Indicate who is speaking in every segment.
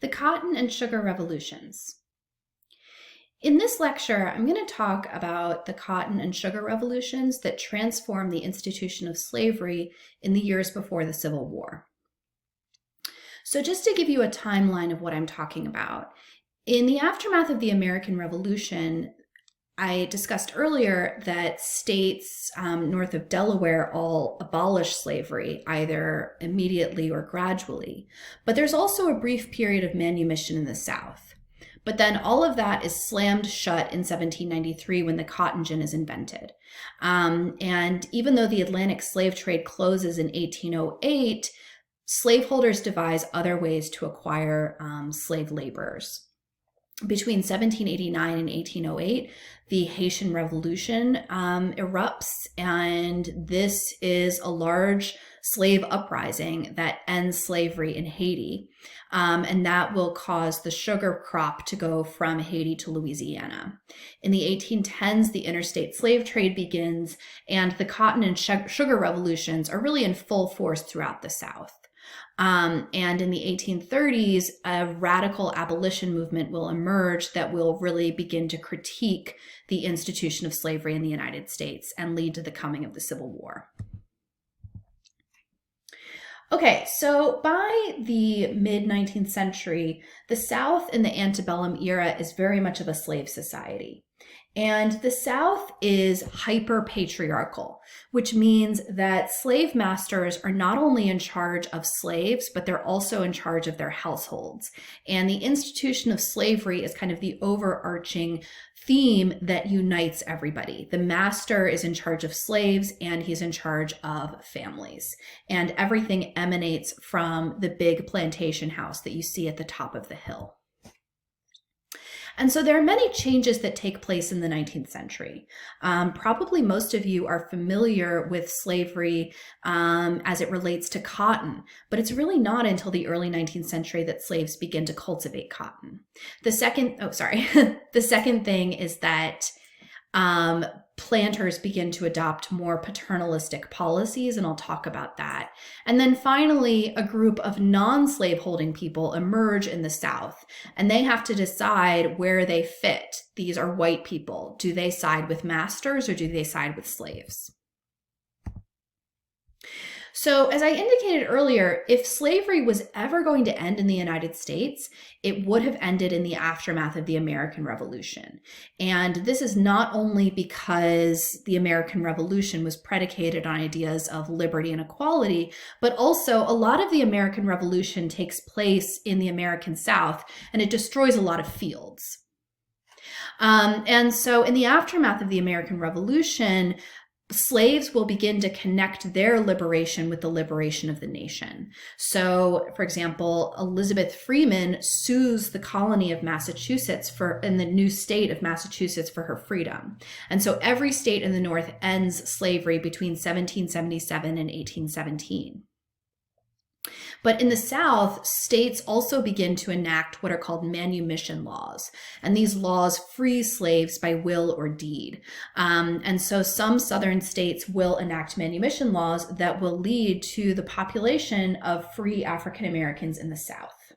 Speaker 1: The Cotton and Sugar Revolutions. In this lecture, I'm going to talk about the cotton and sugar revolutions that transformed the institution of slavery in the years before the Civil War. So just to give you a timeline of what I'm talking about, in the aftermath of the American Revolution, I discussed earlier that states north of Delaware all abolished slavery, either immediately or gradually. But there's also a brief period of manumission in the South. But then all of that is slammed shut in 1793 when the cotton gin is invented. And even though the Atlantic slave trade closes in 1808, slaveholders devise other ways to acquire slave laborers. Between 1789 and 1808, the Haitian Revolution erupts, and this is a large slave uprising that ends slavery in Haiti, and that will cause the sugar crop to go from Haiti to Louisiana. In the 1810s, the interstate slave trade begins, and the cotton and sugar revolutions are really in full force throughout the South. And in the 1830s, a radical abolition movement will emerge that will really begin to critique the institution of slavery in the United States and lead to the coming of the Civil War. Okay, so by the mid-19th century, the South in the antebellum era is very much of a slave society. And the South is hyper-patriarchal, which means that slave masters are not only in charge of slaves, but they're also in charge of their households. And the institution of slavery is kind of the overarching theme that unites everybody. The master is in charge of slaves, and he's in charge of families. And everything emanates from the big plantation house that you see at the top of the hill. And so there are many changes that take place in the 19th century. Probably most of you are familiar with slavery as it relates to cotton, but it's really not until the early 19th century that slaves begin to cultivate cotton. The second thing is that planters begin to adopt more paternalistic policies, and I'll talk about that. And then finally, a group of non-slaveholding people emerge in the South, and they have to decide where they fit. These are white people. Do they side with masters or do they side with slaves? So as I indicated earlier, if slavery was ever going to end in the United States, it would have ended in the aftermath of the American Revolution. And this is not only because the American Revolution was predicated on ideas of liberty and equality, but also a lot of the American Revolution takes place in the American South, and it destroys a lot of fields. And so in the aftermath of the American Revolution, slaves will begin to connect their liberation with the liberation of the nation. So, for example, Elizabeth Freeman sues the colony of Massachusetts in the new state of Massachusetts for her freedom. And so every state in the North ends slavery between 1777 and 1817. But in the South, states also begin to enact what are called manumission laws. And these laws free slaves by will or deed. And so some Southern states will enact manumission laws that will lead to the population of free African Americans in the South.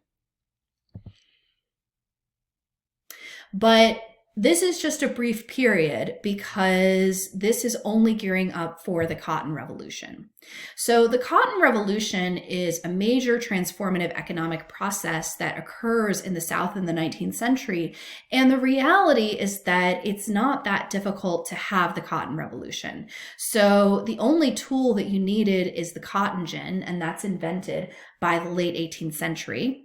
Speaker 1: But this is just a brief period because this is only gearing up for the Cotton Revolution. So the Cotton Revolution is a major transformative economic process that occurs in the South in the 19th century. And the reality is that it's not that difficult to have the Cotton Revolution. So the only tool that you needed is the cotton gin, and that's invented by the late 18th century.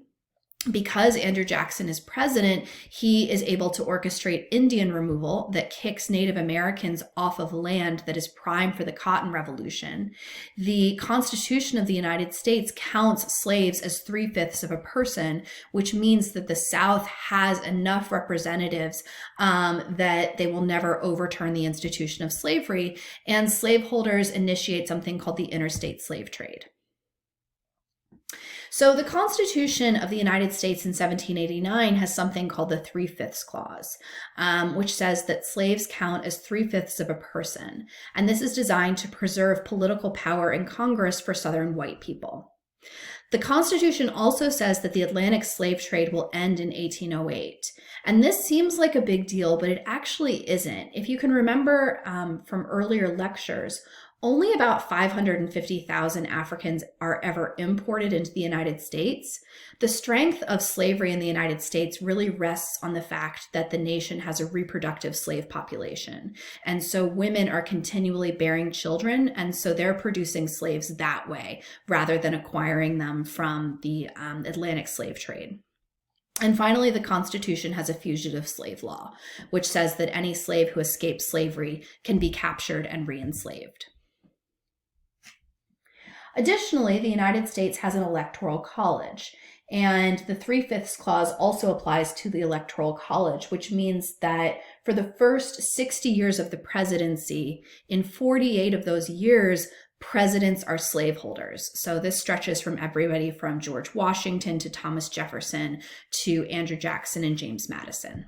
Speaker 1: Because Andrew Jackson is president, he is able to orchestrate Indian removal that kicks Native Americans off of land that is prime for the Cotton Revolution. The Constitution of the United States counts slaves as 3/5 of a person, which means that the South has enough representatives that they will never overturn the institution of slavery, and slaveholders initiate something called the interstate slave trade. So the Constitution of the United States in 1789 has something called the 3/5 clause, which says that slaves count as 3/5 of a person. And this is designed to preserve political power in Congress for Southern white people. The Constitution also says that the Atlantic slave trade will end in 1808. And this seems like a big deal, but it actually isn't. If you can remember from earlier lectures, only about 550,000 Africans are ever imported into the United States. The strength of slavery in the United States really rests on the fact that the nation has a reproductive slave population. And so women are continually bearing children, and so they're producing slaves that way, rather than acquiring them from the Atlantic slave trade. And finally, the Constitution has a fugitive slave law, which says that any slave who escapes slavery can be captured and re-enslaved. Additionally, the United States has an electoral college, and the 3/5 clause also applies to the electoral college, which means that for the first 60 years of the presidency, in 48 of those years, presidents are slaveholders. So this stretches from everybody from George Washington to Thomas Jefferson to Andrew Jackson and James Madison.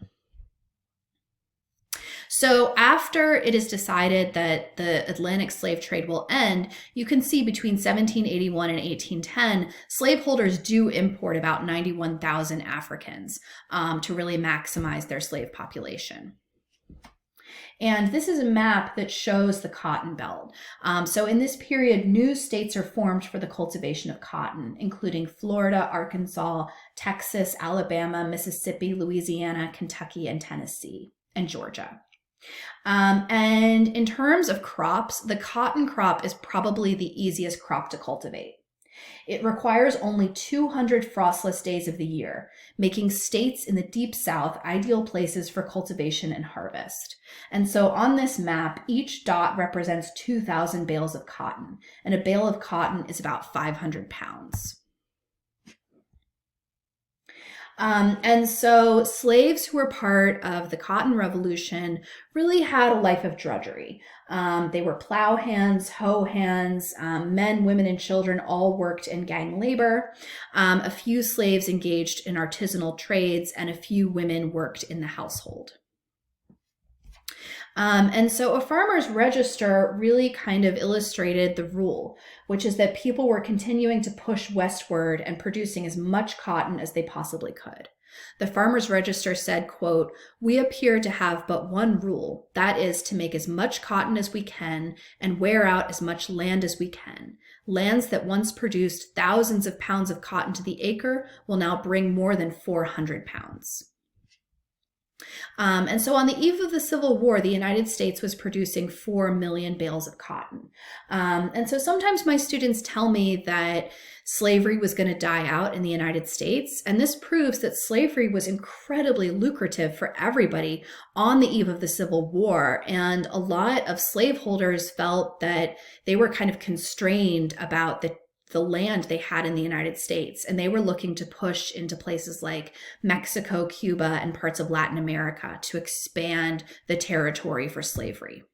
Speaker 1: So after it is decided that the Atlantic slave trade will end, you can see between 1781 and 1810, slaveholders do import about 91,000 Africans to really maximize their slave population. And this is a map that shows the Cotton Belt. So in this period, new states are formed for the cultivation of cotton, including Florida, Arkansas, Texas, Alabama, Mississippi, Louisiana, Kentucky, and Tennessee, and Georgia. And in terms of crops, the cotton crop is probably the easiest crop to cultivate. It requires only 200 frostless days of the year, making states in the deep south ideal places for cultivation and harvest. And so on this map, each dot represents 2,000 bales of cotton, and a bale of cotton is about 500 pounds. And so slaves who were part of the Cotton Revolution really had a life of drudgery. They were plow hands, hoe hands, men, women, and children all worked in gang labor. A few slaves engaged in artisanal trades, and a few women worked in the household. And so a farmer's register really kind of illustrated the rule, which is that people were continuing to push westward and producing as much cotton as they possibly could. The farmer's register said, quote, "We appear to have but one rule, that is to make as much cotton as we can and wear out as much land as we can. Lands that once produced thousands of pounds of cotton to the acre will now bring more than 400 pounds. And so on the eve of the Civil War, the United States was producing 4 million bales of cotton. And so sometimes my students tell me that slavery was going to die out in the United States. And this proves that slavery was incredibly lucrative for everybody on the eve of the Civil War. And a lot of slaveholders felt that they were kind of constrained about the land they had in the United States. And they were looking to push into places like Mexico, Cuba, and parts of Latin America to expand the territory for slavery.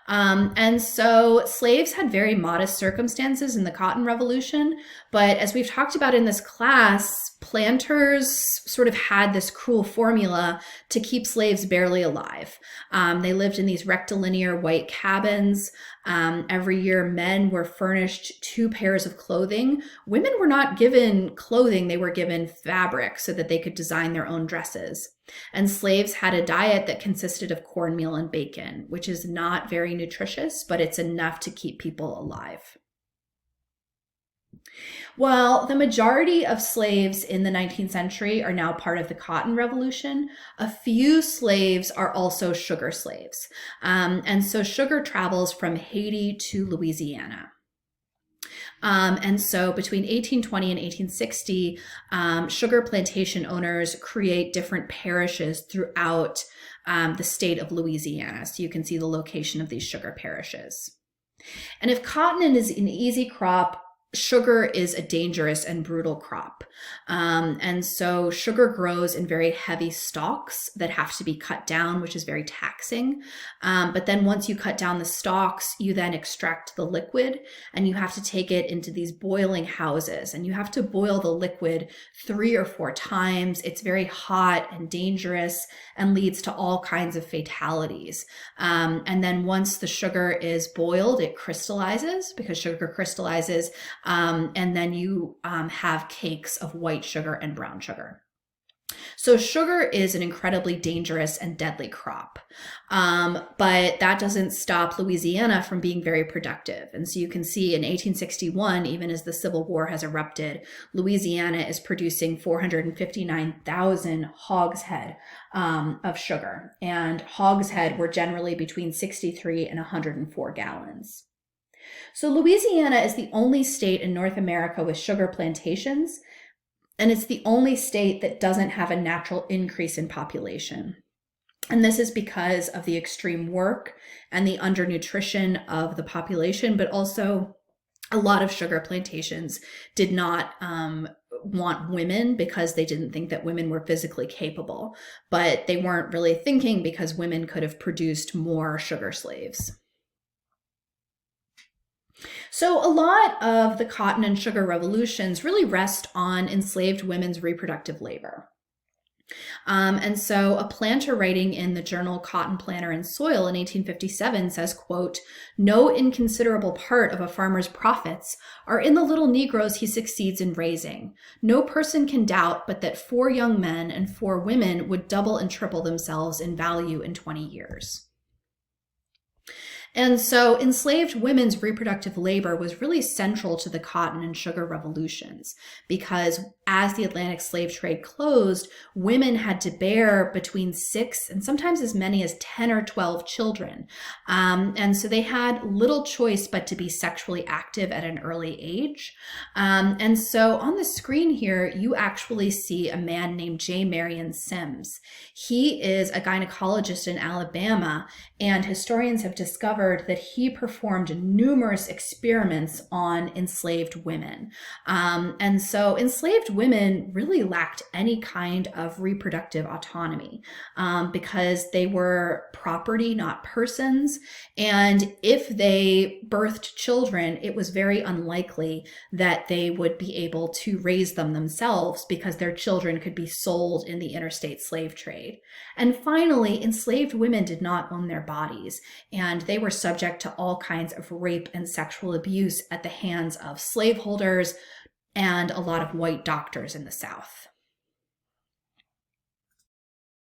Speaker 1: And so slaves had very modest circumstances in the Cotton Revolution, but as we've talked about in this class, planters sort of had this cruel formula to keep slaves barely alive. They lived in these rectilinear white cabins. Every year, men were furnished 2 pairs of clothing. Women were not given clothing, they were given fabric so that they could design their own dresses. And slaves had a diet that consisted of cornmeal and bacon, which is not very nutritious, but it's enough to keep people alive. While the majority of slaves in the 19th century are now part of the Cotton Revolution, a few slaves are also sugar slaves. And so sugar travels from Haiti to Louisiana. And so between 1820 and 1860, sugar plantation owners create different parishes throughout the state of Louisiana. So you can see the location of these sugar parishes. And if cotton is an easy crop, sugar is a dangerous and brutal crop. And so sugar grows in very heavy stalks that have to be cut down, which is very taxing. But then once you cut down the stalks, you then extract the liquid and you have to take it into these boiling houses and you have to boil the liquid 3 or 4 times. It's very hot and dangerous and leads to all kinds of fatalities. And then once the sugar is boiled, it crystallizes because sugar crystallizes. and then you have cakes of white sugar and brown sugar. So sugar is an incredibly dangerous and deadly crop, but that doesn't stop Louisiana from being very productive. And so you can see in 1861, even as the Civil War has erupted, Louisiana is producing 459,000 hogshead of sugar, and hogshead were generally between 63 and 104 gallons. So Louisiana is the only state in North America with sugar plantations, and it's the only state that doesn't have a natural increase in population. And this is because of the extreme work and the undernutrition of the population, but also a lot of sugar plantations did not want women because they didn't think that women were physically capable, but they weren't really thinking because women could have produced more sugar slaves. So a lot of the cotton and sugar revolutions really rest on enslaved women's reproductive labor. And so a planter writing in the journal Cotton Planter and Soil in 1857 says, quote, "No inconsiderable part of a farmer's profits are in the little Negroes he succeeds in raising. No person can doubt but that 4 young men and 4 women would double and triple themselves in value in 20 years. And so enslaved women's reproductive labor was really central to the cotton and sugar revolutions, because as the Atlantic slave trade closed, women had to bear between 6 and sometimes as many as 10 or 12 children. And so they had little choice but to be sexually active at an early age. And so on the screen here, you actually see a man named J. Marion Sims. He is a gynecologist in Alabama, and historians have discovered that he performed numerous experiments on enslaved women. And so enslaved women really lacked any kind of reproductive autonomy because they were property, not persons. And if they birthed children, it was very unlikely that they would be able to raise them themselves because their children could be sold in the interstate slave trade. And finally, enslaved women did not own their bodies, and they were subject to all kinds of rape and sexual abuse at the hands of slaveholders and a lot of white doctors in the South.